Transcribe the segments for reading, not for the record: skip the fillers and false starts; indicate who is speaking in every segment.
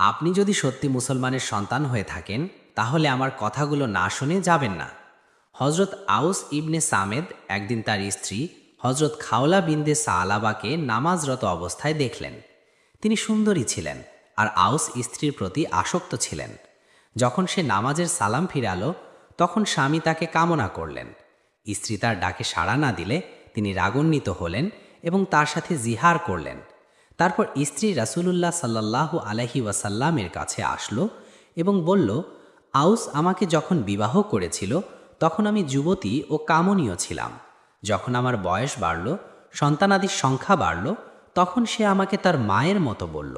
Speaker 1: আপনি যদি সত্যি মুসলমানের সন্তান হয়ে থাকেন তাহলে আমার কথাগুলো না শুনে যাবেন না। হজরত আউস ইবনে সামেদ একদিন তার স্ত্রী হজরত খাওলা বিনতে সালাবাকে নামাজরত অবস্থায় দেখলেন। তিনি সুন্দরী ছিলেন আর আউস স্ত্রীর প্রতি আসক্ত ছিলেন। যখন সে নামাজের সালাম ফিরালো তখন স্বামী তাকে কামনা করলেন। স্ত্রী তার ডাকে সাড়া না দিলে তিনি রাগান্বিত হলেন এবং তার সাথে জিহার করলেন। তারপর স্ত্রী রাসূলুল্লাহ সাল্লাল্লাহু আলাইহি ওয়াসাল্লামের কাছে আসলো এবং বলল, আউস আমাকে যখন বিবাহ করেছিল তখন আমি যুবতী ও কামনীয় ছিলাম। যখন আমার বয়স বাড়ল, সন্তানাদির সংখ্যা বাড়ল, তখন সে আমাকে তার মায়ের মতো বলল।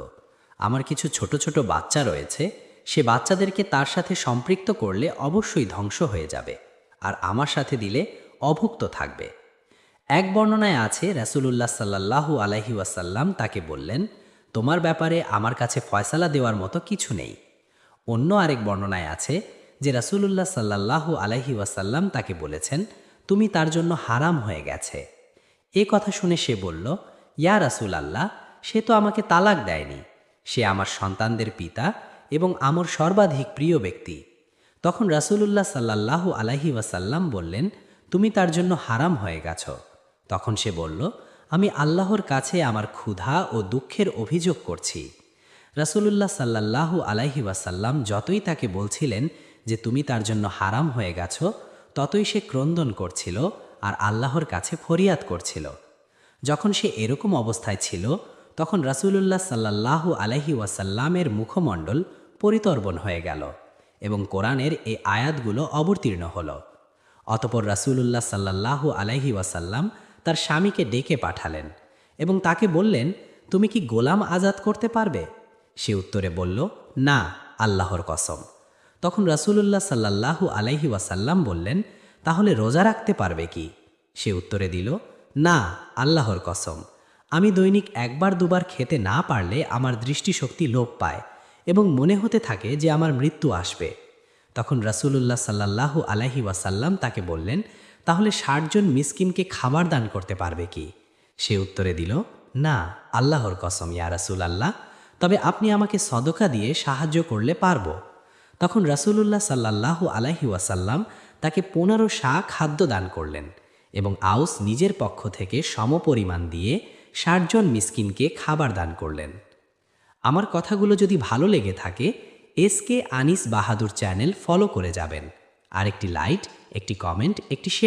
Speaker 1: আমার কিছু ছোট ছোট বাচ্চা রয়েছে, সে বাচ্চাদেরকে তার সাথে সম্পৃক্ত করলে অবশ্যই ধ্বংস হয়ে যাবে, আর আমার সাথে দিলে অভুক্ত থাকবে। এক বর্ণনায় আছে রাসূলুল্লাহ সাল্লাল্লাহু আলাইহি ওয়াসাল্লাম তাকে বললেন, তোমার ব্যাপারে আমার কাছে ফয়সালা দেওয়ার মতো কিছু নেই। অন্য আরেক বর্ণনায় আছে যে রাসূলুল্লাহ সাল্লাল্লাহু আলাইহি ওয়াসাল্লাম তাকে বলেছেন, তুমি তার জন্য হারাম হয়ে গেছে। এ কথা শুনে সে বলল, ইয়া রাসূল আল্লাহ, সে তো আমাকে তালাক দেয়নি। সে আমার সন্তানদের পিতা এবং আমার সর্বাধিক প্রিয় ব্যক্তি। তখন রাসূলুল্লাহ সাল্লাল্লাহু আলাইহি ওয়াসাল্লাম বললেন, তুমি তার জন্য হারাম হয়ে গেছ। তখন সে বলল, আমি আল্লাহর কাছে আমার ক্ষুধা ও দুঃখের অভিযোগ করছি। রাসূলুল্লাহ সাল্লাল্লাহু আলাইহি ওয়াসাল্লাম যতই তাকে বলছিলেন যে তুমি তার জন্য হারাম হয়ে গেছ, ততই সে ক্রন্দন করছিল আর আল্লাহর কাছে ফরিয়াদ করছিল। যখন সে এরকম অবস্থায় ছিল তখন রাসূলুল্লাহ সাল্লাল্লাহু আলাইহি ওয়াসাল্লামের মুখমণ্ডল পরিতর্বণ হয়ে গেল এবং কোরআনের এই আয়াতগুলো অবতীর্ণ হল। অতপর রাসূলুল্লাহ সাল্লাল্লাহু আলাইহি ওয়াসাল্লাম তার স্বামীকে ডেকে পাঠালেন এবং তাকে বললেন, তুমি কি গোলাম আজাদ করতে পারবে? সে উত্তরে বলল, না, আল্লাহর কসম। তখন রাসূলুল্লাহ সাল্লাল্লাহু আলাইহি ওয়াসাল্লাম বললেন, তাহলে রোজা রাখতে পারবে কি? সে উত্তরে দিল, না, আল্লাহর কসম। আমি দৈনিক একবার দুবার খেতে না পারলে আমার দৃষ্টিশক্তি লোপ পায় এবং মনে হতে থাকে যে আমার মৃত্যু আসবে। তখন রাসূলুল্লাহ সাল্লাল্লাহু আলাইহি ওয়াসাল্লাম তাকে বললেন, তাহলে ৬০ জন মিসকিনকে খাবার দান করতে পারবে কি? সে উত্তরে দিল, না, আল্লাহর কসম ইয়া রাসূল আল্লাহ, তবে আপনি আমাকে সদকা দিয়ে সাহায্য করলে পারব। তখন রাসূলুল্লাহ সাল্লাল্লাহু আলাইহি ওয়াসাল্লাম তাকে ১৫ সা খাদ্য দান করলেন এবং আউস নিজের পক্ষ থেকে সমপরিমাণ দিয়ে ৬০ জন মিসকিনকে খাবার দান করলেন। আমার কথাগুলো যদি ভালো লেগে থাকে, এসকে আনিস বাহাদুর চ্যানেল ফলো করে যাবেন। আর একটি লাইক, একটি কমেন্ট, একটি শেয়ার